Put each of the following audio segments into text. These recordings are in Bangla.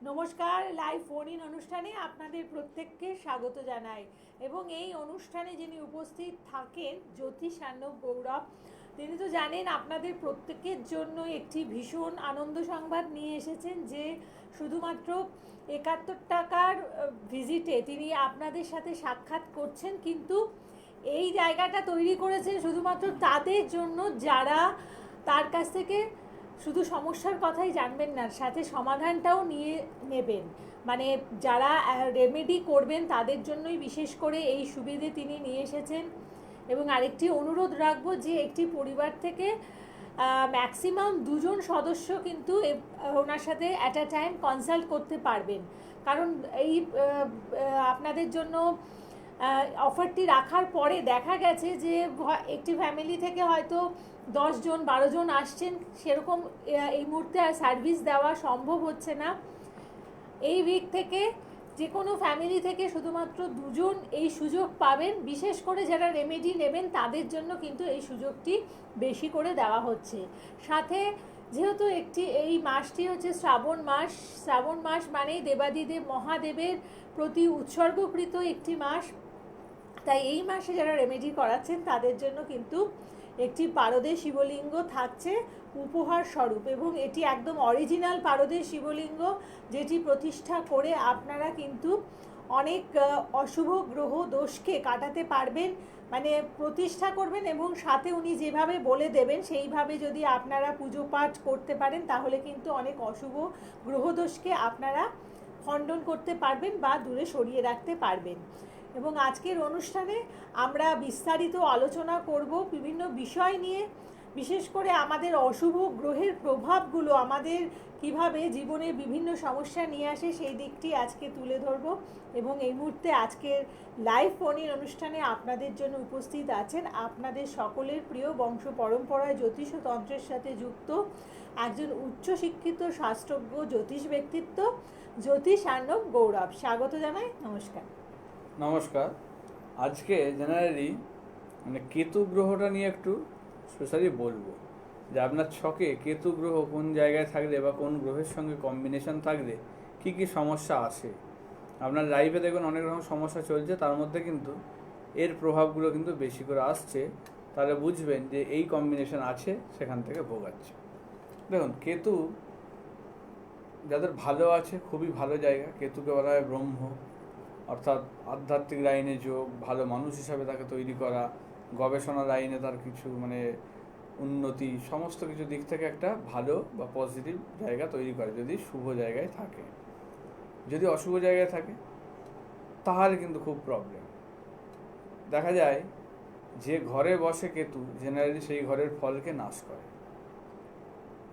নমস্কার, লাইভ ফোন ইন অনুষ্ঠানে আপনাদের প্রত্যেককে স্বাগত জানাই। এবং এই অনুষ্ঠানে যিনি উপস্থিত থাকেন জ্যোতিষার্ণব গৌরব, তিনি তো জানেন আপনাদের প্রত্যেকের জন্য একটি ভীষণ আনন্দ সংবাদ নিয়ে এসেছেন যে শুধুমাত্র 71 টাকার ভিজিটে তিনি আপনাদের সাথে সাক্ষাৎ করছেন, কিন্তু এই জায়গাটা তৈরি করেছেন শুধুমাত্র তাদের জন্য যারা তার কাছ থেকে শুধু সমস্যার কথাই জানবেন না, সাথে সমাধানটাও নিয়ে নেবেন। মানে যারা রেমেডি করবেন তাদের জন্যই বিশেষ করে এই সুবিধে তিনি নিয়ে এসেছেন। এবং আরেকটি অনুরোধ রাখবো যে একটি পরিবার থেকে ম্যাক্সিমাম 2জন সদস্য কিন্তু ওনার সাথে অ্যাট আ টাইম কনসাল্ট করতে পারবেন। কারণ এই আপনাদের জন্য অফারটি রাখার পরে দেখা গেছে যে একটি ফ্যামিলি থেকে হয়তো 10জন 12জন আসছেন, সেরকম এই মুহূর্তে আর সার্ভিস দেওয়া সম্ভব হচ্ছে না। এই উইক থেকে যে কোনো ফ্যামিলি থেকে শুধুমাত্র 2জন এই সুযোগ পাবেন। বিশেষ করে যারা রেমেডি নেবেন তাদের জন্য কিন্তু এই সুযোগটি বেশি করে দেওয়া হচ্ছে। সাথে যেহেতু এই মাসটি হচ্ছে শ্রাবণ মাস মানেই দেবাদিদেব মহাদেবের প্রতি উৎসর্গকৃত একটি মাস, তাই এই মাসে যারা রেমেডি করাচ্ছেন তাদের জন্য কিন্তু একটি পারদে শিবলিঙ্গ থাকছে উপহার স্বরূপ। এবং এটি একদম অরিজিনাল পারদে শিবলিঙ্গ, যেটি প্রতিষ্ঠা করে আপনারা কিন্তু অনেক অশুভ গ্রহ দোষকে কাটাতে পারবেন। মানে প্রতিষ্ঠা করবেন এবং সাথে উনি যেভাবে বলে দেবেন সেইভাবে যদি আপনারা পুজো পাঠ করতে পারেন তাহলে কিন্তু অনেক অশুভ গ্রহদোষকে আপনারা খণ্ডন করতে পারবেন বা দূরে সরিয়ে রাখতে পারবেন। এবং আজকের অনুষ্ঠানে আমরা বিস্তারিত আলোচনা করব বিভিন্ন বিষয় নিয়ে। বিশেষ করে আমাদের অশুভ গ্রহের প্রভাবগুলো আমাদের কিভাবে জীবনে বিভিন্ন সমস্যা নিয়ে আসে সেই দিকটি আজকে তুলে ধরব। এবং এই মুহূর্তে আজকের লাইভ ফোনের অনুষ্ঠানে আপনাদের জন্য উপস্থিত আছেন আপনাদের সকলের প্রিয় বংশ পরম্পরায় জ্যোতিষ ও তন্ত্রের সাথে যুক্ত একজন উচ্চশিক্ষিত শাস্ত্রজ্ঞ জ্যোতিষ ব্যক্তিত্ব জ্যোতিষার্ণব গৌরব। স্বাগত জানাই, নমস্কার। নমস্কার। আজকে জেনারেলি কেতু গ্রহটা নিয়ে একটু স্পেশালি বলবো যে আপনার ছকে কেতু গ্রহ কোন জায়গায় থাকলে বা কোন গ্রহের সঙ্গে কম্বিনেশন থাকলে কি কি সমস্যা আসে। আপনার লাইফে দেখুন অনেক রকম সমস্যা চলছে, তার মধ্যে কিন্তু এর প্রভাবগুলো কিন্তু বেশি করে আসছে, তাহলে বুঝবেন যে এই কম্বিনেশন আছে, সেখান থেকে ভোগাচ্ছে। দেখুন, কেতু যাদের ভালো আছে খুবই ভালো জায়গা। কেতুকে বলা হয় ব্রহ্ম, অর্থাৎ আধ্যাত্মিক লাইনে যোগ, ভালো মানুষ হিসাবে তাকে তৈরি করা, গবেষণা লাইনে তার কিছু উন্নতি, সমস্ত কিছু দিক থেকে একটা ভালো বা পজিটিভ জায়গা তৈরি করে যদি শুভ জায়গায় থাকে। যদি অশুভ জায়গায় থাকে তাহলে কিন্তু খুব প্রবলেম। দেখা যায় যে ঘরে বসে কেতু জেনারেলি সেই ঘরের ফলকে নাশ করে।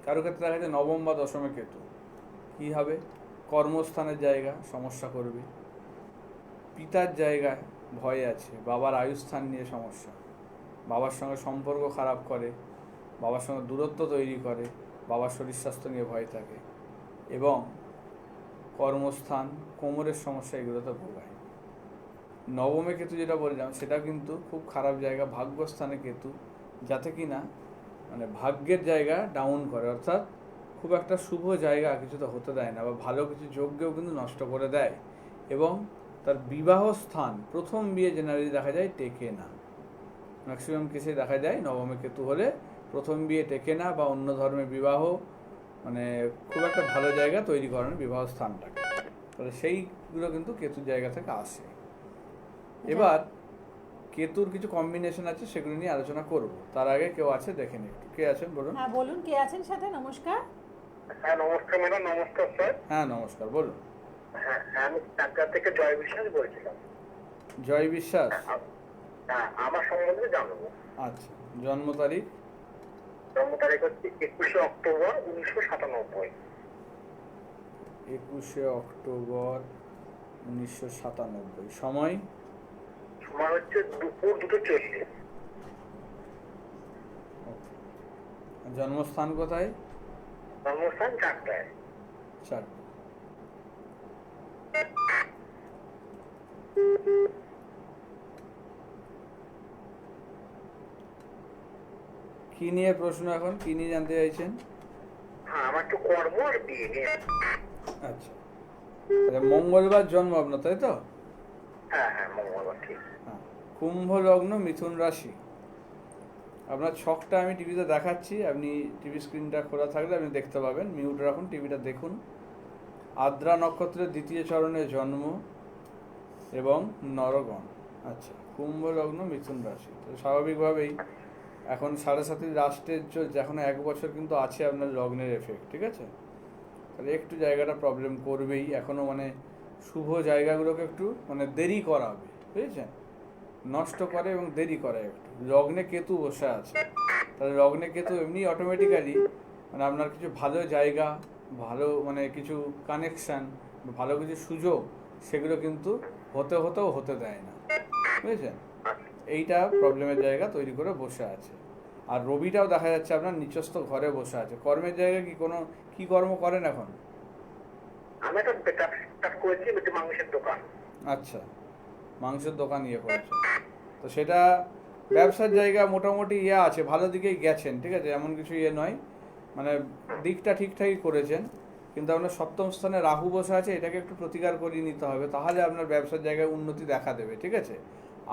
কারো ক্ষেত্রে দেখা যায় নবম বা দশমে কেতু, কী হবে? কর্মস্থানের জায়গা সমস্যা করবে, পিতার জায়গায় ভয় আছে, বাবার আয়ুস্থান নিয়ে সমস্যা, বাবার সঙ্গে সম্পর্ক খারাপ করে, বাবার সঙ্গে দূরত্ব তৈরি করে, বাবার শরীর স্বাস্থ্য নিয়ে ভয় থাকে, এবং কর্মস্থান, কোমরের সমস্যা, এগুলোতে ভোগায়। নবমে কেতু যেটা বললাম সেটা কিন্তু খুব খারাপ জায়গা, ভাগ্যস্থানে কেতু, যাতে কি না ভাগ্যের জায়গা ডাউন করে, অর্থাৎ খুব একটা শুভ জায়গা কিছুতে হতে দেয় না, বা ভালো কিছু যোগ্যও কিন্তু নষ্ট করে দেয়। এবং তার বিবাহ স্থান, প্রথম বিয়ে জেনারেলি দেখা যায় টেকে না। ম্যাক্সিমাম কেসে দেখা যায় নবমে কেতু হলে প্রথম বিয়ে টেকে না, বা অন্য ধর্মের বিবাহ খুব একটা ভালো জায়গা তৈরি করে না বিবাহ স্থানটাকে। তাহলে সেইগুলো কিন্তু কেতুর জায়গা থেকে আসে। এবার কেতুর কিছু কম্বিনেশন আছে, সেগুলো নিয়ে আলোচনা করব। তার আগে কেউ আছে দেখে নিন একটু। কে আছেন বলুন? হ্যাঁ বলুন, কে আছেন সাথে? নমস্কার। হ্যাঁ নমস্কার ম্যাডাম। নমস্কার স্যার। হ্যাঁ নমস্কার, বলুন। হ্যাঁ আমি ঢাকা থেকে জয় বিশ্বাস বলছিলাম। জয় বিশ্বাস? হ্যাঁ, আমার সম্বন্ধে জানবো। আচ্ছা, জন্ম তারিখ? জন্ম তারিখ হচ্ছে 21শে অক্টোবর 1997। 21শে অক্টোবর 1997। সময়? সময় হচ্ছে দুপুর 2:40। জন্মস্থান কোথায়? জন্মস্থান চাকদায়। চাকদা। কি নিয়ে প্রশ্ন এখন? কি নিয়ে জানতে চাইছেন? হ্যাঁ, আমার তো কর্ম আর বিয়ে নিয়ে। আচ্ছা, তাহলে মঙ্গলবার জন্ম আপনার, তাই তো? হ্যাঁ হ্যাঁ, মঙ্গলবার ঠিক। হ্যাঁ। কুম্ভ লগ্ন, মিথুন রাশি। আপনার ছকটা আমি টিভিতে দেখাচ্ছি, আপনি টিভি স্ক্রিনটা খোলা থাকলে আপনি দেখতে পাবেন। মিউট রাখুন, টিভিটা দেখুন। আদ্রা নক্ষত্রের দ্বিতীয় চরণে জন্ম এবং নরগণ। আচ্ছা, কুম্ভ লগ্ন, মিথুন রাশি। তো স্বাভাবিকভাবেই এখন 7.5 লাস্টের চলছে, এখন 1 বছর কিন্তু আছে আপনার লগ্নের এফেক্ট, ঠিক আছে? তাহলে একটু জায়গাটা প্রবলেম করবেই এখনও, মানে শুভ জায়গাগুলোকে একটু মানে দেরি করাবে, বুঝেছেন? নষ্ট করে এবং দেরি করে একটু। লগ্নে কেতু বসে আছে, তাহলে লগ্নে কেতু এমনি অটোমেটিক্যালি মানে আপনার কিছু ভালো জায়গা, ভালো মানে কিছু কানেকশান, ভালো কিছু সুযোগ, সেগুলো কিন্তু হতেও হতে দেয় না, বুঝেছেন? এইটা প্রবলেমের জায়গা তৈরি করে বসে আছে। আর রবিটাও দেখা যাচ্ছে আপনার নিচস্থ ঘরে বসে আছে। কর্মের জায়গায় কি কর্ম করেন এখন? আমি একটা স্টার্ট করেছি, একটা মাংসের দোকান। আচ্ছা, মাংসের দোকান ইয়ে করেছেন, তো সেটা ব্যবসার জায়গা মোটামুটি ইয়ে আছে, ভালো দিকেই গেছেন, ঠিক আছে? এমন কিছু ইয়ে নয়, মানে দিকটা ঠিকঠাকই করেছেন। কিন্তু আপনার সপ্তম স্থানে রাহু বসে আছে, এটাকে একটু প্রতিকার করিয়ে নিতে হবে, তাহলে আপনার ব্যবসার জায়গায় উন্নতি দেখা দেবে, ঠিক আছে?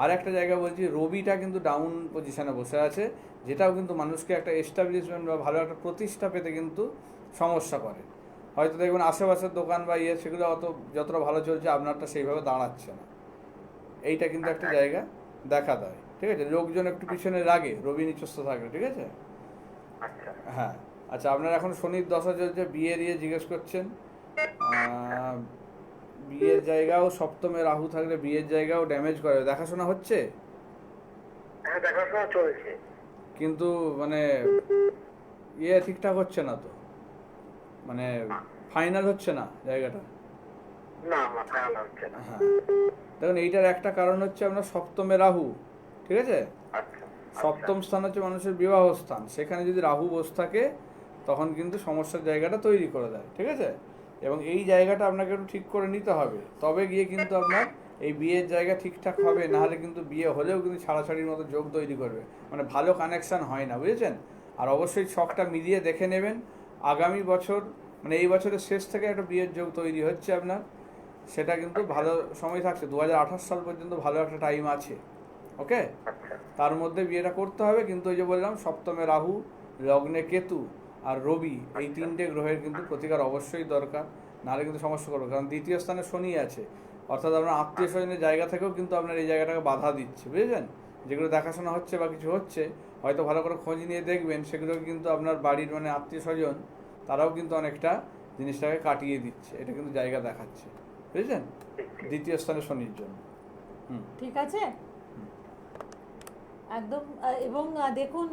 আর একটা জায়গা বলছি, রবিটা কিন্তু ডাউন পজিশনে বসে আছে, যেটাও কিন্তু মানুষকে একটা এস্টাবলিশমেন্ট বা ভালো একটা প্রতিষ্ঠা পেতে কিন্তু সমস্যা করে। হয়তো দেখবেন আশেপাশের দোকান বা ইয়ে সেগুলো যতটা ভালো চলছে, আপনারটা সেইভাবে দাঁড়াচ্ছে না। এইটা কিন্তু একটা জায়গা দেখা দেয়, ঠিক আছে? লোকজন একটু পিছনে লাগে রবি নিচস্থ থাকলে, ঠিক আছে? আচ্ছা হ্যাঁ। আচ্ছা, আপনার এখন শনির দশা চলছে, বিয়ের ইয়ে জিজ্ঞেস করছেন। বিয়ের জায়গাও সপ্তমে রাহু থাকলে বিয়ের জায়গাও ড্যামেজ করে, দেখাশোনা হচ্ছে হ্যাঁ, দেখাশোনা চলছে। কিন্তু মানে ইয়ে ঠিকঠাক হচ্ছে না তো, মানে ফাইনাল হচ্ছে না জায়গাটা। না, মাথায় আনা হচ্ছে না। হ্যাঁ, দেখুন এইটার একটা কারণ হচ্ছে আপনার সপ্তমে রাহু, ঠিক আছে? আচ্ছা সপ্তম স্থান হচ্ছে মানুষের বিবাহ স্থান, সেখানে যদি রাহু বসে থাকে তখন কিন্তু সমস্যার জায়গাটা তৈরি করে দেয়, ঠিক আছে? এবং এই জায়গাটা আপনাকে একটু ঠিক করে নিতে হবে, তবে গিয়ে কিন্তু আপনার এই বিয়ের জায়গা ঠিকঠাক হবে, নাহলে কিন্তু বিয়ে হলেও কিন্তু ছাড়াছাড়ির মতো যোগ তৈরি করবে, মানে ভালো কানেকশান হয় না, বুঝেছেন? আর অবশ্যই ছকটা মিলিয়ে দেখে নেবেন। আগামী বছর মানে এই বছরের শেষ থেকে একটা বিয়ের যোগ তৈরি হচ্ছে আপনার, সেটা কিন্তু ভালো সময় থাকছে, 2028 সাল পর্যন্ত ভালো একটা টাইম আছে, ওকে? আচ্ছা তার মধ্যে বিয়েটা করতে হবে, কিন্তু ওই যে বললাম সপ্তমে রাহু, লগ্নে কেতু আর রবি, এই 3টে গ্রহের কিন্তু প্রতিকার অবশ্যই দরকার, নাহলে কিন্তু সমস্যা করবে। কারণ দ্বিতীয় স্থানে শনি আছে, অর্থাৎ আপনার আত্মীয় স্বজনের জায়গা থেকেও কিন্তু আপনার এই জায়গাটাকে বাধা দিচ্ছে, বুঝেছেন? যেগুলো দেখাশোনা হচ্ছে বা কিছু হচ্ছে, হয়তো ভালো করে খোঁজ নিয়ে দেখবেন, সেগুলো কিন্তু আপনার বাড়ির মানে আত্মীয় স্বজন তারাও কিন্তু অনেকটা জিনিসটাকে কাটিয়ে দিচ্ছে, এটা কিন্তু জায়গা দেখাচ্ছে, বুঝেছেন? দ্বিতীয় স্থানে শনির জন্য। ঠিক আছে, একদম। এবং দেখুন,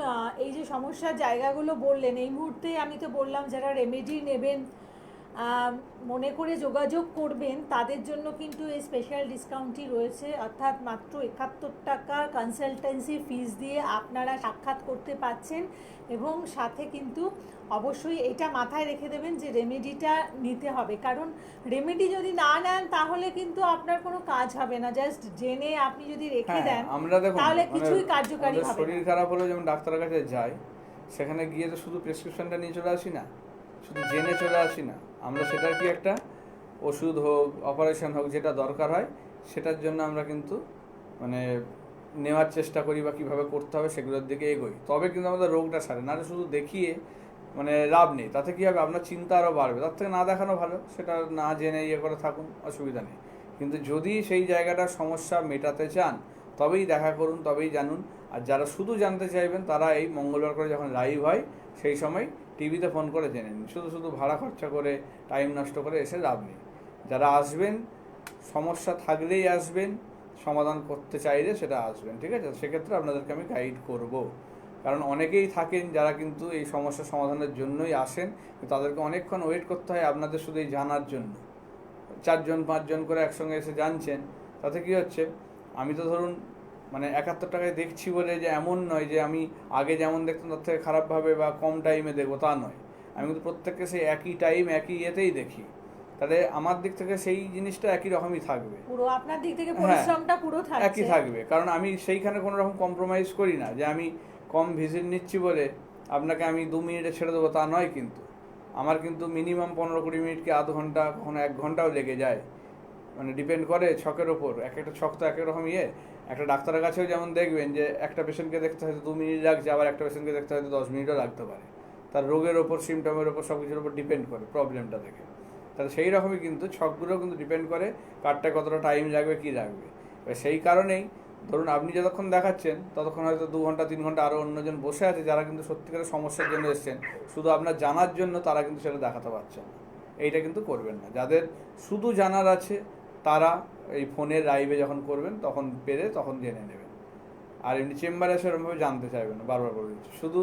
এই যে সমস্যার জায়গাগুলো বললেন, এই মুহূর্তে আমি তো বললাম যারা রেমেডি নেবেন মনে করে যোগাযোগ করবেন, তাদের জন্য কিন্তু এই স্পেশাল ডিসকাউন্টটি রয়েছে, অর্থাৎ মাত্র 71 টাকা কনসালটেন্সি ফিস দিয়ে আপনারা সাক্ষাৎ করতে পাচ্ছেন। এবং সাথে কিন্তু অবশ্যই এটা মাথায় রেখে দেবেন যে রেমেডিটা নিতে হবে, কারণ রেমেডি যদি না নেন তাহলে কিন্তু আপনার কোনো কাজ হবে না। জাস্ট জেনে আপনি যদি রেখে দেন আমরা দেখুন তাহলে মানে কিছুই কার্যকারী আমাদের হবে শরীর না। খারাপ হলে যেমন ডাক্তারের কাছে যাই, সেখানে গিয়ে তো শুধু প্রেসক্রিপশনটা নিয়ে চলে আসি না, শুধু জেনে চলে আসি না, আমরা সেটার কি একটা ওষুধ হোক, অপারেশন হোক, যেটা দরকার হয় সেটার জন্য আমরা কিন্তু মানে নেওয়ার চেষ্টা করি বা কীভাবে করতে হবে সেগুলোর দিকে এগোই, তবে কিন্তু আমাদের রোগটা সারে। নাহলে শুধু দেখিয়ে মানে লাভ নেই, তাতে কী হবে, আপনার চিন্তা আরও বাড়বে। তার থেকে না দেখানো ভালো, সেটা না জেনে ইয়ে করে থাকুন, অসুবিধা নেই। কিন্তু যদি সেই জায়গাটার সমস্যা মেটাতে চান তবেই দেখা করুন, তবেই জানুন। আর যারা শুধু জানতে চাইবেন তারা এই মঙ্গলবার করে যখন লাইভ হয় সেই সময় টিভিতে ফোন করে জেনে নিন। শুধু ভাড়া খরচা করে টাইম নষ্ট করে এসে লাভ নেই। যারা আসবেন সমস্যা থাকলেই আসবেন, সমাধান করতে চাইলে সেটা আসবেন, ঠিক আছে? সেক্ষেত্রে আপনাদেরকে আমি গাইড করব, কারণ অনেকেই থাকেন যারা কিন্তু এই সমস্যার সমাধানের জন্যই আসেন, তাদেরকে অনেকক্ষণ ওয়েট করতে হয় আপনাদের শুধু এই জানার জন্য। 4জন 5জন করে একসঙ্গে এসে জানছেন, তাতে কি হচ্ছে, আমি তো ধরুন মানে 71 টাকায় দেখছি বলে যে এমন নয় যে আমি আগে যেমন দেখতাম তার থেকে খারাপভাবে বা কম টাইমে দেখবো, তা নয়। আমি কিন্তু প্রত্যেককে সেই একই টাইম একই ইয়েতেই দেখি, তাহলে আমার দিক থেকে সেই জিনিসটা একই রকমই থাকবে, পুরো আপনার দিক থেকে পরিশ্রমটা পুরো থাকছে একই থাকবে। কারণ আমি সেইখানে কোনো রকম কম্প্রোমাইজ করি না যে আমি কম ভিজিট নিচ্ছি বলে আপনাকে আমি 2 মিনিটে ছেড়ে দেবো, তা নয়। কিন্তু আমার কিন্তু মিনিমাম 15-20 মিনিট কি আধ ঘন্টা, কখনো 1 ঘন্টাও লেগে যায়, মানে ডিপেন্ড করে ছকের ওপর। এক একটা ছক তো এক এক রকম একটা ডাক্তারের কাছেও যেমন দেখবেন যে একটা পেশেন্টকে দেখতে হয়তো 2 মিনিট লাগছে, আবার একটা পেশেন্টকে দেখতে হয়তো 10 মিনিটও লাগতে পারে। তার রোগের ওপর, সিমটমের ওপর, সব কিছুর ওপর ডিপেন্ড করে প্রবলেমটা দেখে। তাহলে সেই রকমই কিন্তু ছকগুলোও কিন্তু ডিপেন্ড করে কারটা কতটা টাইম লাগবে, কী লাগবে। এবার সেই কারণেই ধরুন আপনি যতক্ষণ দেখাচ্ছেন ততক্ষণ হয়তো 2 ঘন্টা 3 ঘন্টা আরও অন্যজন বসে আছে যারা কিন্তু সত্যিকারের সমস্যার জন্য এসেছেন, শুধু আপনার জানার জন্য তারা কিন্তু সেটা দেখাতে পারছেন না। এইটা কিন্তু করবেন না। যাদের শুধু জানার আছে তারা এই ফোনের লাইভে যখন করবেন তখন তখন জেনে নেবেন। আর এমনি চেম্বারে সেরকমভাবে জানতে চাইবেন না, বারবার করে দিচ্ছি। শুধু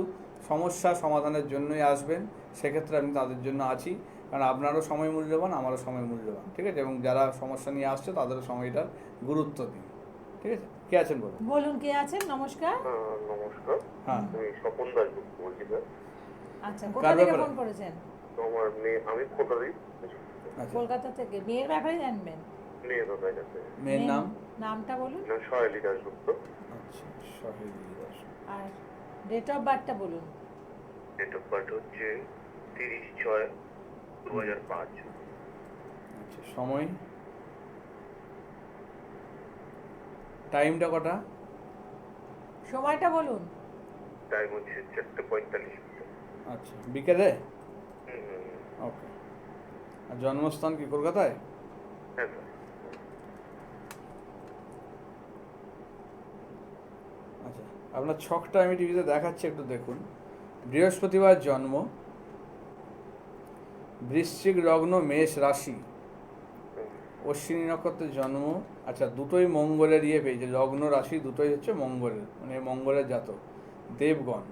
সমস্যা সমাধানের জন্যই আসবেন, সেক্ষেত্রে আমি তাদের জন্য আছি। কারণ আপনারও সময় মূল্যবান, আমারও সময় মূল্যবান, ঠিক আছে? এবং যারা সমস্যা নিয়ে আসছে তাদেরও সময়টার গুরুত্ব দিন, ঠিক আছে? কে আছেন বলুন? বলুন কে আছেন? নমস্কার। নমস্কার। হ্যাঁ। আমি স্বপন দাসগুপ্ত বলছি স্যার। আচ্ছা, কার কোথা থেকে ব্যাপারে? ফোন করেছেন? তো আমার মেয়ে, আমি কোটারি আচ্ছা, কলকাতা থেকে। মেয়ের ব্যাপারে জানবেন? মেয়ে দাদার কাছে। মেয়ের নাম? নামটা বলুন। সহেলি দাসগুপ্ত। আচ্ছা, সহেলি দাস। আর ডেট অফ বার্থটা বলুন। ডেট অফ বার্থ হচ্ছে 30/6/2005। আচ্ছা, সময়, টাইমটা কটা? সময়টা বলুন। টাইম হচ্ছে 4:45। আচ্ছা, বিকেলে? হুম। ওকে। আর জন্মস্থান কি কলকাতায়? হ্যাঁ স্যার। আচ্ছা, আপনার ছকটা আমি টিভিতে দেখাচ্ছি, একটু দেখুন। বৃহস্পতিবার জন্ম, বৃশ্চিক লগ্ন, মেষ রাশি, অশ্বিনী নক্ষত্রের জন্ম। আচ্ছা, দুটোই মঙ্গলের পেয়েছে, লগ্ন রাশি দুটোই হচ্ছে মঙ্গলের, মানে মঙ্গলের জাতক। দেবগণ,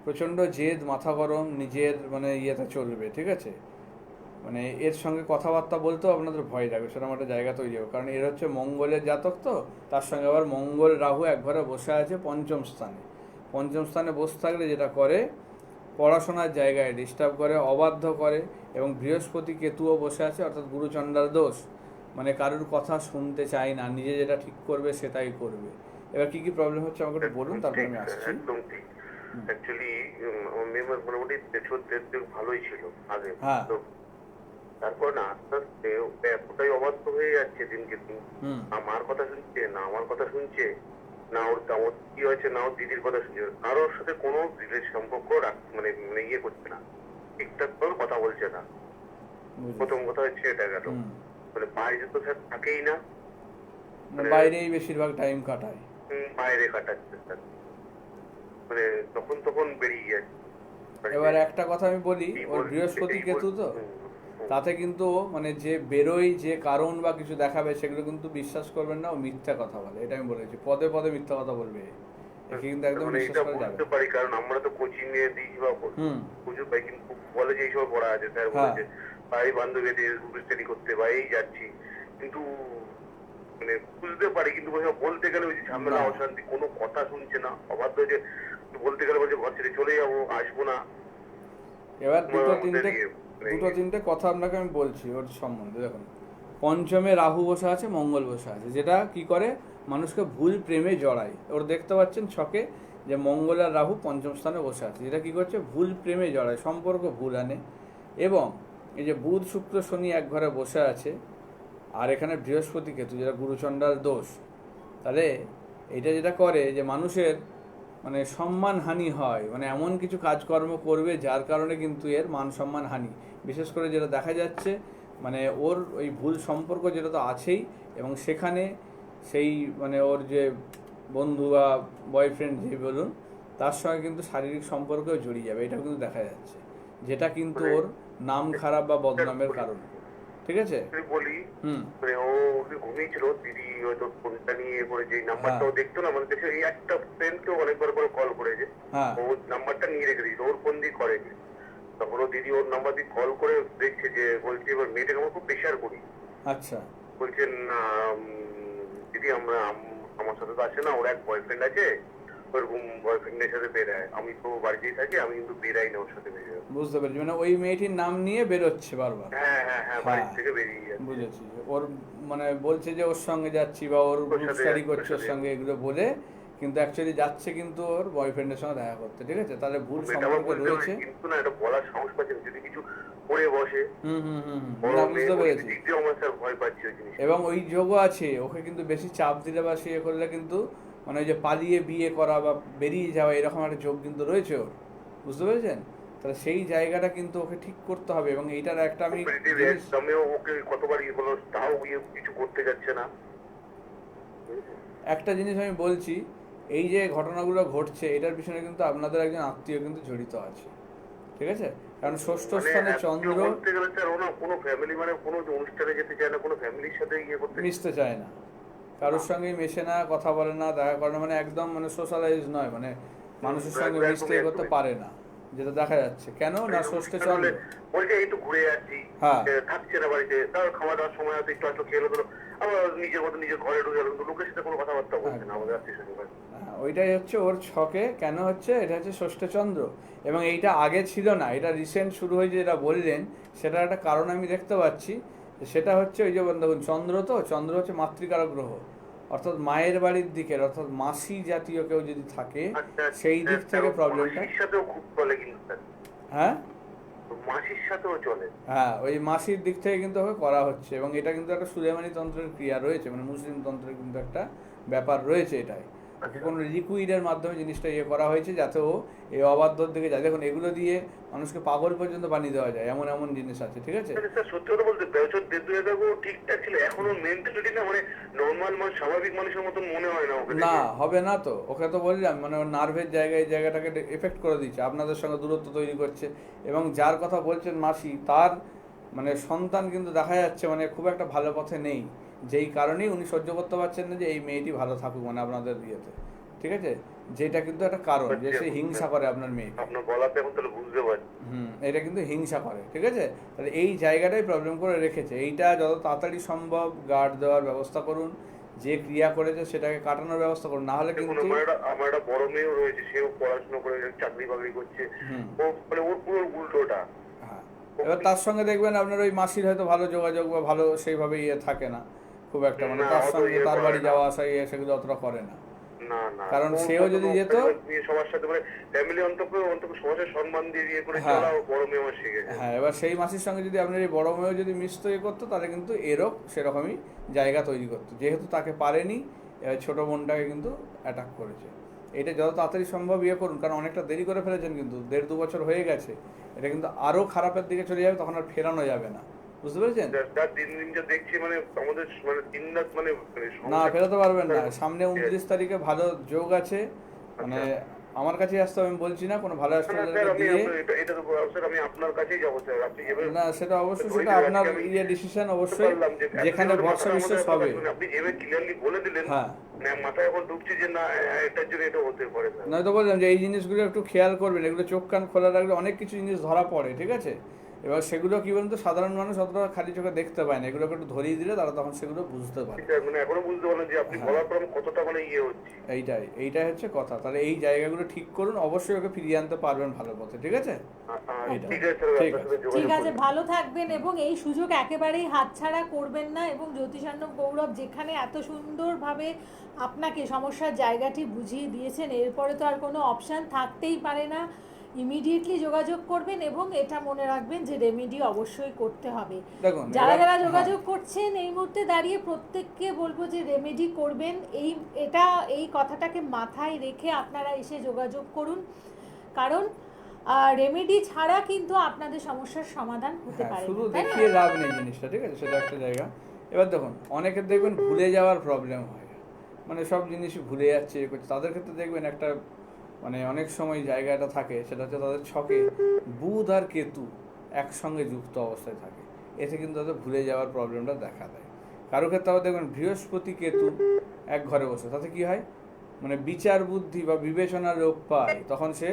প্রচণ্ড জেদ, মাথা গরম, নিজের মানে ইয়েতে চলবে, ঠিক আছে? মানে এর সঙ্গে কথাবার্তা বলতেও আপনাদের ভয় লাগবে, সেরকম একটা জায়গা তৈরি হবে। কারণ এর হচ্ছে মঙ্গলের জাতক, তো তার সঙ্গে আবার মঙ্গল রাহু একবারে বসে আছে পঞ্চম স্থানে। পঞ্চম স্থানে বসে থাকলে যেটা করে, পড়াশোনার জায়গায় ডিস্টার্ব করে, অবাধ্য করে। এবং বৃহস্পতি কেতুও বসে আছে, অর্থাৎ গুরুচণ্ডার দোষ। মানে কারোর কথা শুনতে চায় না, নিজে যেটা ঠিক করবে সেটাই করবে। এবার কি কি প্রবলেম হচ্ছে আমাকে একটু বলুন, তারপরে আমি আসছি। একদম ঠিক। অ্যাকচুয়ালি আমার মেয়ে মোটামুটি দেশ ভালোই ছিল আগে। হ্যাঁ। তো তারপর না আস্তে আস্তে এতটাই অবাধ্য হয়ে যাচ্ছে দিনকে দিন। না মার কথা শুনছে, না আমার কথা শুনছে, না ওর কি হয়েছে, না ওর দিদির কথা শুনছে। কারোর সাথে কোনো সম্পর্ক মানে মানে ইয়ে করছে না, ঠিকঠাক করে কথা বলছে না। প্রথম কথা হচ্ছে এটা গেল। মানে বাইরে তো স্যার থাকেই না, বাইরেই বেশিরভাগ টাইম কাটায়। বাইরে কাটাচ্ছে স্যার, মানে তখন বেরিয়ে যাচ্ছে। এবার একটা কথা আমি বলি, ওর বৃহস্পতি কেতু তো, তাতে কিন্তু মানে যে বেরোয়, যে কারণ বা কিছু দেখাবে, সেগুলো কিন্তু বিশ্বাস করবেন না, ও মিথ্যা কথা বলে। এটা আমি বলেছি, পদে পদে মিথ্যা কথা বলবে, একে কিন্তু একদম বিশ্বাস করা যাবে বুঝতে পারি, কারণ আমরা তো কোচিং এ দিই বা বুঝতে পাই, কিন্তু কলেজে এইসব পড়া আছে, স্যার বলেছে বাড়ি বান্ধবীদের স্টাডি করতে বা এই যাচ্ছি, কিন্তু মানে বুঝতে পারি, কিন্তু বলতে গেলে ওই যে ঝামেলা, অশান্তি, কোনো কথা শুনছে না, অবাধ্য যে বলতে গেলে বলছে ঘর ছেড়ে চলে যাবো, আসবো না। এবার দুটো তিনটে কথা আপনাকে আমি বলছি ওর সম্বন্ধে। দেখুন, পঞ্চমে রাহু বসে আছে, মঙ্গল বসে আছে, যেটা কি করে মানুষকে ভুল প্রেমে জড়ায়। ওর দেখতে পাচ্ছেন ছকে যে মঙ্গল আর রাহু পঞ্চম স্থানে বসে আছে, যেটা কি করছে, ভুল প্রেমে জড়ায়, সম্পর্ক ভুল আনে। এবং এই যে বুধ শুক্র শনি এক ঘরে বসে আছে, আর এখানে বৃহস্পতি কেতু, যেটা গুরুচণ্ডার দোষ। তাহলে এটা যেটা করে যে মানুষের মানে সম্মান হানি হয়, মানে এমন কিছু কাজকর্ম করবে যার কারণে কিন্তু এর মান সম্মান হানি। বিশেষ করে যেটা দেখা যাচ্ছে, মানে ওর ওই ভুল সম্পর্ক যেটা তো আছেই, এবং সেখানে সেই মানে ওর যে বন্ধু বা বয়ফ্রেন্ড যে বলুন, তার সঙ্গে কিন্তু শারীরিক সম্পর্কেও জড়িয়ে যাবে, এটাও কিন্তু দেখা যাচ্ছে, যেটা কিন্তু ওর নাম খারাপ বা বদনামের কারণ, ঠিক আছে? বলি মানে ও ঘুমিয়েছিল, দিদি হয়তো ফোনটা নিয়ে করে যে নাম্বারটা ও দেখতো না, মানে দেখে এই একটা ফ্রেন্ডকে অনেকবার করে কল করেছে, ও নাম্বারটা নিয়ে রেখে দিয়েছে, ওর ফোন দিয়ে করেনি। তখন ও দিদি ওর নাম্বার দিয়ে কল করে দেখছে, যে বলছে এবার মেয়েটাকে আমরা খুব প্রেশার করি। আচ্ছা, বলছেন দিদি আমার সাথে তো আসে না, ওর এক বয়ফ্রেন্ড আছে, ওরকম বয়ফ্রেন্ডের সাথে বেরায়, আমি তো বাড়িতেই থাকি, আমি কিন্তু বেরাই না ওর সাথে। বুঝতে পেরেছি, মানে ওই মেয়েটির নাম নিয়ে বেরোচ্ছে বারবার। হ্যাঁ, বাড়ি থেকে বেরিয়ে যাচ্ছে। বুঝেছি, ওর মানে বলছে যে ওর সঙ্গে যাচ্ছি বা ওর গ্রুপ স্টাডি করছে ওর সঙ্গে, এগুলো বলে কিন্তু অ্যাকচুয়ালি যাচ্ছে কিন্তু ওর বয়ফ্রেন্ডের সঙ্গে দেখা করতে, ঠিক আছে? তাহলে ভুল এটা আমার সম্পর্ক বুঝতে রয়েছে। পারছি, কিন্তু না এটা বলার সাহস পাচ্ছি না। যদি কিছু করে বসে বড় না, মেয়ে, বুঝতে ওই পেরেছি। দিক দিয়ে আমার স্যার ভয় পাচ্ছি ওই জিনিস। এবং ওই যোগও আছে, ওকে কিন্তু বেশি চাপ দিলে বা সে করলে কিন্তু মানে ওই যে পালিয়ে বিয়ে করা বা বেরিয়ে যাওয়া এরকম একটা যোগ কিন্তু রয়েছে ওর, বুঝতে পেরেছেন? তাহলে সেই জায়গাটা কিন্তু ওকে ঠিক করতে হবে। এবং এইটার একটা আমি জিনিস, একদমও ওকে কতবার ইয়ে বলো, তাও ইয়ে কিছু করতে যাচ্ছে না। একটা জিনিস আমি বলছি, এই যে ঘটনাগুলো ঘটছে এটার পিছনে কিন্তু আপনাদের একজন আত্মীয় কিন্তু জড়িত আছে, ঠিক আছে? কারণ ষষ্ঠ মানে স্থানে আত্মীয় চন্দ্র বলতে গেলে স্যার ও না কোনো ফ্যামিলি, মানে কোনো অনুষ্ঠানে যেতে চায় না, কোনো ফ্যামিলির সাথে ইয়ে করতে মিশতে চায় না, কারোর সঙ্গে মেশে না, কথা বলে না, দেখা করে না, মানে একদম মানে সোশ্যালাইজ নয়, মানে মানুষের সঙ্গে একদমই, মিশতে ইয়ে করতে একদমই। পারে না, যেটা দেখা যাচ্ছে। কেন না, ষষ্ঠে অনুষ্ঠান চন্দ্র। হলে বলছে এই তো ঘুরে যাচ্ছি, হ্যাঁ। থাকছে না বাড়িতে, তার খাওয়া দাওয়ার সময় হয়তো একটু আসলো খেয়ে হলো, আবার নিজের মতো নিজের ঘরে ঢুকে গেল, কিন্তু লোকের সাথে কোনো কথাবার্তা বলছে না আমাদের আত্মীয় স্বজন। হ্যাঁ, ওইটাই হচ্ছে ওর ছকে কেন হচ্ছে, এটা হচ্ছে ষষ্ঠ চন্দ্র। এবং এইটা আগে ছিল না, এটা রিসেন্ট শুরু হয়েছে, যেটা বললেন সেটার একটা কারণ আমি দেখতে পাচ্ছি। সেটা হচ্ছে ওই যে দেখুন চন্দ্র, তো চন্দ্র হচ্ছে মাতৃকারক গ্রহ, অর্থাৎ মায়ের বাড়ির দিকের, অর্থাৎ মাসি জাতীয় কেউ যদি থাকে আচ্ছা, সেই দিক থেকে প্রবলেমটা। মাসির সাথেও খুব চলে কিন্তু স্যার, হ্যাঁ মাসির সাথেও চলে। হ্যাঁ, ওই মাসির দিক থেকে কিন্তু ওকে করা হচ্ছে। এবং এটা কিন্তু একটা সুলেমানি তন্ত্রের ক্রিয়া রয়েছে, মানে মুসলিম তন্ত্রের কিন্তু একটা ব্যাপার রয়েছে এটাই। ওকে কোনো লিকুইডের মাধ্যমে জিনিসটা ইয়ে করা হয়েছে যাতে ও এই অবাধ্যর দিকে যায়। দেখুন এগুলো দিয়ে মানুষকে পাগল পর্যন্ত বানিয়ে দেওয়া যায়, এমন এমন জিনিস আছে, ঠিক আছে? স্যার সত্যি কথা বলতে বছর দেড় দুই আগে ও ঠিকঠাক ছিল, এখন ওর মেন্টালিটি না মানে নর্মাল মানুষ, স্বাভাবিক মানুষের মতন মনে হয় না ওকে না, দেখে। হবে না তো, ওকে তো বললাম মানে ওর নার্ভের জায়গায়, এই জায়গাটাকে এফেক্ট করে দিচ্ছে, আপনাদের সঙ্গে দূরত্ব তৈরি করছে। এবং যার কথা বলছেন মাসি, তার মানে সন্তান কিন্তু দেখা যাচ্ছে মানে খুব একটা ভালো পথে নেই, যেই কারণেই উনি সহ্য করতে পারছেন না যে এই মেয়েটি ভালো থাকুক মানে আপনাদের ইয়েতে, ঠিক আছে? যেটা কিন্তু একটা কারণ যে সে হিংসা করে আপনার মেয়েকে। আপনার বলাতে এখন তাহলে বুঝতে পারছি। এটা কিন্তু হিংসা করে, ঠিক আছে? তাহলে এই জায়গাটাই প্রবলেম করে রেখেছে। এইটা যত তাড়াতাড়ি সম্ভব গার্ড দেওয়ার ব্যবস্থা করুন, যে ক্রিয়া করেছে সেটাকে কাটানোর ব্যবস্থা করুন, না হলে দেখুন কিন্তু। আমার একটা বড় মেয়েও রয়েছে, সেও পড়াশোনা করে চাকরি বাকরি করছে, হুম। ও মানে ওর পুরো উল্টোটা। হ্যাঁ, এবার তার সঙ্গে দেখবেন আপনার ওই মাসির হয়তো ভালো যোগাযোগ বা ভালো সেইভাবে ইয়ে থাকে না খুব একটা, মানে না, তার অত সঙ্গে ইয়ে তার করে বাড়ি না। যাওয়া আসা ইয়ে সেগুলো অতটা করে না। না না, কারণ ও সেও যদি কখনো যেত। সবার সাথে মানে ফ্যামিলি অন্তত অন্তত সমাজের সম্মান দিয়ে ইয়ে করে হ্যাঁ। চলা ও বড় মেয়ে আমার শিখেছে। হ্যাঁ, এবার সেই মাসির সঙ্গে যদি আপনার এই বড় মেয়েও যদি মিশত ইয়ে করতো, তাহলে কিন্তু এরও সেরকমই জায়গা তৈরি করতো। যেহেতু তাকে পারেনি, এবার ছোটো বোনটাকে কিন্তু অ্যাটাক করেছে। এটা যত তাড়াতাড়ি সম্ভব ইয়ে করুন, কারণ অনেকটা দেরি করে ফেলেছেন, কিন্তু 1.5-2 বছর হয়ে গেছে। এটা কিন্তু আরও খারাপের দিকে চলে যাবে, তখন আর ফেরানো যাবে না, বুঝতে পেরেছেন? তার দিন দিন যা দেখছি মানে আমাদের মানে দিন রাত মানে না, সংসার- ফেরাতে পারবেন না। সামনে 29 তারিখে ভালো যোগ আছে, মানে আমার কাছে আসতে হবে, আমি বলছি না, কোনো ভালো না, স্যার অ্যাস্ট্রোলজারকে আমি দিয়ে। এটা তো স্যার আমি আপনার কাছেই যাবো স্যার, আপনি যেভাবে না, সেটা অবশ্যই, ধরে সেটা দিলেন, আপনার আজকে আমি ইয়ে ডিসিশন বুঝতে অবশ্যই, পারলাম যে যেখানে এতদিন ভরসা মাথাটা বিশ্বাস আমাদের হবে। আপনি যেভাবে ক্লিয়ারলি বলে দিলেন, হ্যাঁ, মানে মাথায় এখন ঢুকছে যে না এটার জন্য এটা হতে পারে স্যার। নয়তো বললাম যে এই জিনিসগুলো একটু খেয়াল করবেন, এগুলো চোখ কান খোলা রাখলে অনেক কিছু জিনিস ধরা পড়ে, ঠিক আছে? এবার সেগুলো কি বলুন তো, সাধারণ মানুষ অতটা খালি চোখে দেখতে পায় না, এগুলোকে একটু ধরিয়ে দিলে তারা তখন সেগুলো বুঝতে পারে। ঠিক আছে, মানে এখনো বুঝতে পারলাম যে আপনি হ্যাঁ। বলার পর আমি কতটা মানে ইয়ে হচ্ছে। এইটাই হচ্ছে কথা। তাহলে এই জায়গাগুলো ঠিক করুন, অবশ্যই ওকে ফিরিয়ে আনতে পারবেন ভালো পথে, ঠিক আছে? এইটা। ঠিক আছে স্যার, ঠিক আপনার সাথে আছে। যোগাযোগ ঠিক আছে, করবো। ভালো থাকবেন এবং এই সুযোগ একেবারেই হাতছাড়া করবেন না। এবং জ্যোতিষার্ণব গৌরব যেখানে এত সুন্দরভাবে আপনাকে সমস্যার জায়গাটি বুঝিয়ে দিয়েছেন, এরপরে তো আর কোনো অপশান থাকতেই পারে না। ইমিডিয়েটলি যোগাযোগ করবেন এবং এটা মনে রাখবেন যে রেমেডি অবশ্যই করতে হবে। দেখুন যারা যারা হ্যাঁ। যোগাযোগ করছেন এই মুহূর্তে দাঁড়িয়ে প্রত্যেককে বলবো যে রেমেডি করবেন, এই কথাটাকে মাথায় রেখে আপনারা এসে যোগাযোগ করুন, কারণ রেমেডি ছাড়া কিন্তু আপনাদের সমস্যার সমাধান হতে হ্যাঁ, পারে শুধু না, তাই না? দেখিয়ে লাভ নেই জিনিসটা, ঠিক আছে? সেটা একটা জায়গা। এবার দেখুন অনেকের দেখবেন ভুলে যাওয়ার প্রবলেম হয়, মানে সব জিনিসই ভুলে যাচ্ছে এ করছে, তাদের ক্ষেত্রে দেখবেন একটা মানে অনেক সময় জায়গাটা থাকে, সেটা হচ্ছে তাদের ছকে বুধ আর কেতু একসঙ্গে যুক্ত অবস্থায় থাকে, এতে কিন্তু তাদের ভুলে যাওয়ার প্রবলেমটা দেখা দেয়। কারো ক্ষেত্রে আবার দেখবেন বৃহস্পতি কেতু এক ঘরে বসে, তাতে কি হয়, মানে বিচার বুদ্ধি বা বিবেচনার লোপ পায়, তখন সে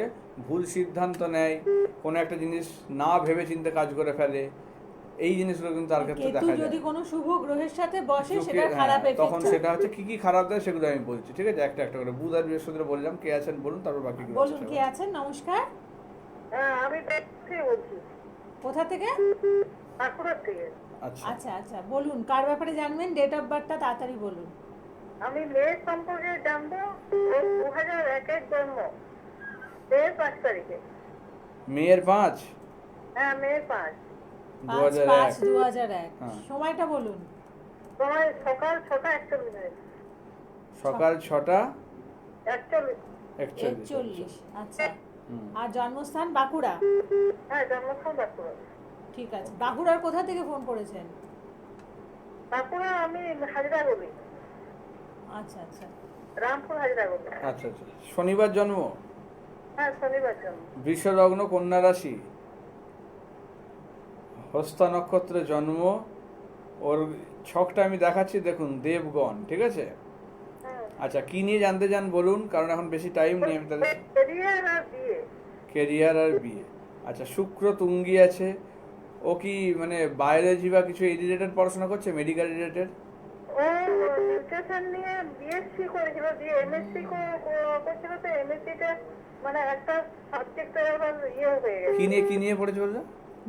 ভুল সিদ্ধান্ত নেয়, কোনো একটা জিনিস না ভেবে চিন্তে কাজ করে ফেলে। এই জিনিসগুলো কিন্তু তার ক্ষেত্রে কেতু দেখা যায়। যদি কোনো শুভ গ্রহের সাথে বসে চোখে- সেটা হ্যাঁ, খারাপ তখন এফেক্ট। সেটা হচ্ছে কি কি খারাপ দেয় সেগুলো আমি বলছি, ঠিক আছে? একটা একটা করে বুধ আর বৃহস্পতি বললাম, কে আছেন বলুন, তারপর বাকিগুলো বলুন, আসছে কে আবার। আছেন? নমস্কার। হ্যাঁ, আমি থেকে বলছি, কোথা থেকে? বাঁকুড়ার থেকে। আচ্ছা, আচ্ছা আচ্ছা, বলুন কার ব্যাপারে জানবেন, ডেট অফ বার্থটা তাড়াতাড়ি বলুন। আমি মেয়ের সম্পর্কে জানবো। ওর 2001-এর জন্ম, মেয়ের 5 তারিখে। মেয়ের 5 হ্যাঁ, মেয়ের 5। 5/5/2001 হ্যাঁ। সময়টা বলুন। তোমার সকাল 6:41। সকাল 6টা 41। 41। 41, আচ্ছা। হুম। আর জন্মস্থান বাঁকুড়া। হ্যাঁ, জন্মস্থান বাঁকুড়া। ঠিক আছে, বাঁকুড়ার কোথা থেকে ফোন করেছেন? বাঁকুড়া আমি হাজরাগুলি, আচ্ছা আচ্ছা। রামপুর হাজরাগুলি। আচ্ছা আচ্ছা। শনিবার জন্ম, হ্যাঁ, শনিবার জন্ম। বৃষ লগ্ন, কন্যা রাশি, হস্তা নক্ষত্রে জন্ম। ওর ছকটা আমি দেখাচ্ছি, দেখুন দেবগণ, ঠিক আছে। হ্যাঁ। আচ্ছা, কি নিয়ে জানতে চান বলুন, কারণ এখন বেশি টাইম নেই। আমি তাহলে ক্যারিয়ার আর বিয়ে। কেরিয়ার আর বিয়ে। আচ্ছা, শুক্র তুঙ্গি আছে। ও কি মানে বায়োলজি বা কিছু এই রিলেটেড পড়াশোনা করছে, মেডিকেল রিলেটেড? ও নিউট্রিশন নিয়ে বিএসসি করেছিল, দিয়ে এমএসসি করছিল। তো এমএসসিটা মানে একটা সাবজেক্টে আবার হয়ে গেছে। কি নিয়ে পড়েছে বললো?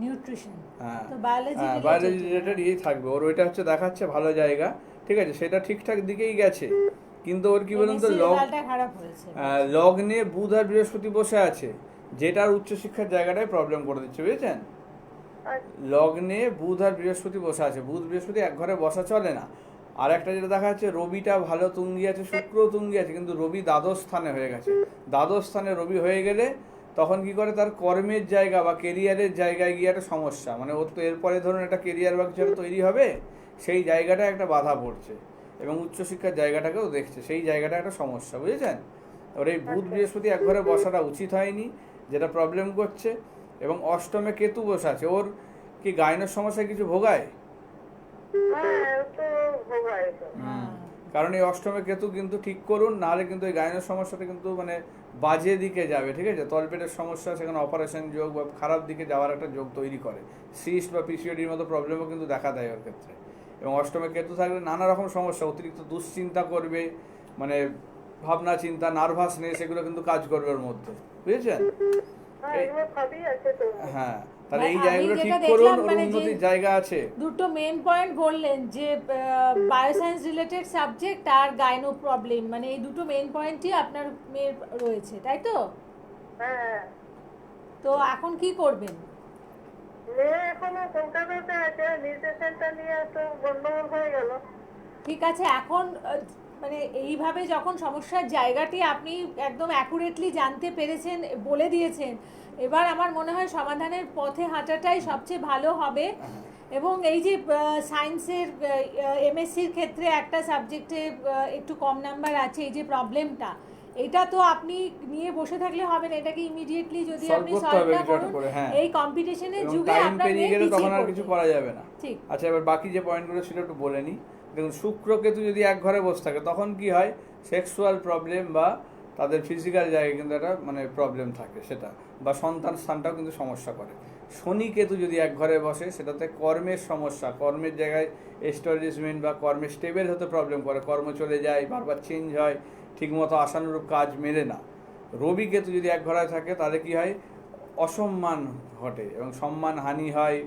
নিউট্রিশন। হ্যাঁ, তো বায়োলজি বায়োলজি রিলেটেড ইয়েই থাকবে ওর। ওইটা হচ্ছে দেখাচ্ছে ভালো জায়গা, ঠিক আছে, সেটা ঠিকঠাক দিকেই গেছে। কিন্তু ওর কি বলুন তো, রেজাল্টটা খারাপ হয়েছে। লগ্নে বুধ আর বৃহস্পতি বসে আছে, যেটার উচ্চশিক্ষার জায়গাটায় প্রবলেম করে দিচ্ছে, বুঝেছেন। লগ্নে বুধ আর বৃহস্পতি বসে আছে, বুধ বৃহস্পতি এক ঘরে বসা চলে না। আর একটা যেটা দেখা যাচ্ছে, রবিটা ভালো তুঙ্গি আছে, শুক্র তুঙ্গি আছে, কিন্তু রবি দ্বাদশ স্থানে হয়ে গেছে। দ্বাদশ স্থানে রবি হয়ে গেলে তখন কি করে, তার কর্মের জায়গা বা কেরিয়ারের জায়গায় গিয়ে একটা সমস্যা, মানে ওর তো এরপরে ধরুন একটা কেরিয়ার বা কিছু একটা তৈরি হবে, সেই জায়গাটা একটা বাধা পড়ছে। এবং উচ্চশিক্ষার জায়গাটাকেও দেখছে, সেই জায়গাটা একটা সমস্যা, বুঝেছেন। ওর এই বুধ বৃহস্পতি এক ঘরে বসাটা উচিত হয়নি, যেটা প্রবলেম করছে। এবং অষ্টমে কেতু বসে আছে। ওর কি গাইনোর সমস্যায় কিছু ভোগায়? হ্যাঁ, ও তো ভোগায় তো। কারণ এই অষ্টমে কেতু কিন্তু ঠিক করুন, নাহলে কিন্তু এই গাইনোর সমস্যাটা কিন্তু মানে বাজে দিকে যাবে, ঠিক আছে। তলপেটের সমস্যা, সেখানে অপারেশন যোগ বা খারাপ দিকে যাওয়ার একটা যোগ তৈরি করে। সিস্ট বা পিসিওডির মতো প্রবলেমও কিন্তু দেখা দেয় ওর ক্ষেত্রে। এবং অষ্টমে কেতু থাকলে নানা রকম সমস্যা, অতিরিক্ত দুশ্চিন্তা করবে, মানে ভাবনা চিন্তা, নার্ভাসনেস, এগুলো কিন্তু কাজ করবে ওর মধ্যে, বুঝেছেন। হ্যাঁ, এগুলো সবই আছে তো। হ্যাঁ, তাহলে এই আমি জায়গাগুলো যেটা ঠিক দেখলাম, করুন, ওর মানে যে উন্নতির জায়গা আছে। দুটো মেন পয়েন্ট বললেন যে বায়োসায়েন্স রিলেটেড সাবজেক্ট আর গাইনো প্রবলেম, মানে এই দুটো মেন পয়েন্টই আপনার মেয়ের রয়েছে, তাই তো? হ্যাঁ। তো এখন কি করবেন? মেয়ে এখনো কলকাতাতে আছে, নিউট্রিশনটা নিয়ে তো গন্ডগোল হয়ে গেল। ঠিক আছে, এখন মানে এইভাবে যখন সমস্যার জায়গাটি আপনি একদম অ্যাকুরেটলি জানতে পেরেছেন, বলে দিয়েছেন, এবার আমার মনে হয় সমাধানের পথে হাঁটাটাই সবচেয়ে ভালো হবে। এবং এই যে সায়েন্সের এমএসসির ক্ষেত্রে একটা সাবজেক্টে একটু কম নাম্বার আছে, এই যে প্রবলেমটা, এটা তো আপনি নিয়ে বসে থাকলে হবে না, এটাকে ইমিডিয়েটলি যদি Solve আপনি করতে সলভ হবে না কিছু একটা করুন, করে, হ্যাঁ। এই কম্পিটিশনের এবং যুগে টাইম আপনার পেরিয়ে মেয়ে গেলে তখন পিছিয়ে আর পড়বে। কিছু করা যাবে না। ঠিক। আচ্ছা, এবার বাকি যে পয়েন্টগুলো ছিল একটু বলে নিই। দেখুন, শুক্র কেতু যদি এক ঘরে বসে থাকে, তখন কি হয়, সেক্সুয়াল প্রবলেম বা তাদের ফিজিক্যাল জায়গায় কিন্তু একটা মানে প্রবলেম থাকে, সেটা বা সন্তান স্থানটাও কিন্তু সমস্যা করে। শনি কেতু যদি এক ঘরে বসে, সেটাতে কর্মের সমস্যা, কর্মের জায়গায় এস্টাবলিশমেন্ট বা কর্মে স্টেবল হতে প্রবলেম করে, কর্ম চলে যায়, বারবার চেঞ্জ হয়, ঠিকমতো আশানুরূপ কাজ মেলে না। রবি কেতু যদি এক ঘরে থাকে, তাহলে কি হয়, অসম্মান ঘটে এবং সম্মান হানি হয়,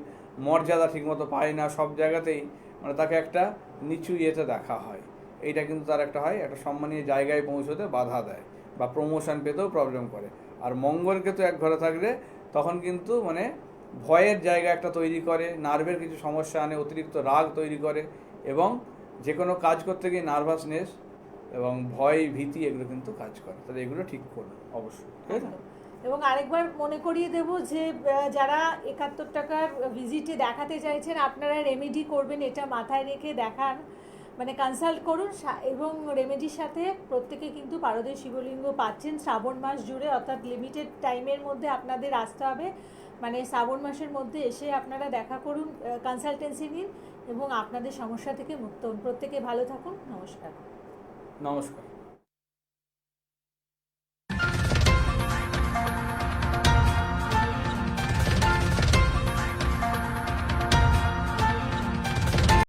মর্যাদা ঠিকমতো পায় না, সব জায়গাতেই মানে তাকে একটা নিচু ইয়েতে দেখা হয়। এইটা কিন্তু তার একটা হয়, একটা সম্মানীয় জায়গায় পৌঁছতে বাধা দেয় বা প্রমোশন পেতেও প্রবলেম করে। আর মঙ্গল কেতু এক ঘরে থাকলে তখন কিন্তু মানে ভয়ের জায়গা একটা তৈরি করে, নার্ভের কিছু সমস্যা আনে, অতিরিক্ত রাগ তৈরি করে, এবং যে কোনো কাজ করতে গিয়ে নার্ভাসনেস এবং ভয় ভীতি এগুলো কিন্তু কাজ করে। তাহলে এগুলো ঠিক করুন অবশ্যই, ঠিক আছে। এবং আরেকবার মনে করিয়ে দেব যে যারা 71 টাকার ভিজিটে দেখাতে চাইছেন, আপনারা রেমেডি করবেন, এটা মাথায় রেখে দেখান, মানে কনসাল্ট করুন। এবং রেমেডির সাথে প্রত্যেকে কিন্তু পারদের শিবলিঙ্গ পাচ্ছেন শ্রাবণ মাস জুড়ে, অর্থাৎ লিমিটেড টাইমের মধ্যে আপনাদের আসতে হবে, মানে শ্রাবণ মাসের মধ্যে এসে আপনারা দেখা করুন, কনসালটেন্সি নিন এবং আপনাদের সমস্যা থেকে মুক্ত হন। প্রত্যেকে ভালো থাকুন। নমস্কার। নমস্কার।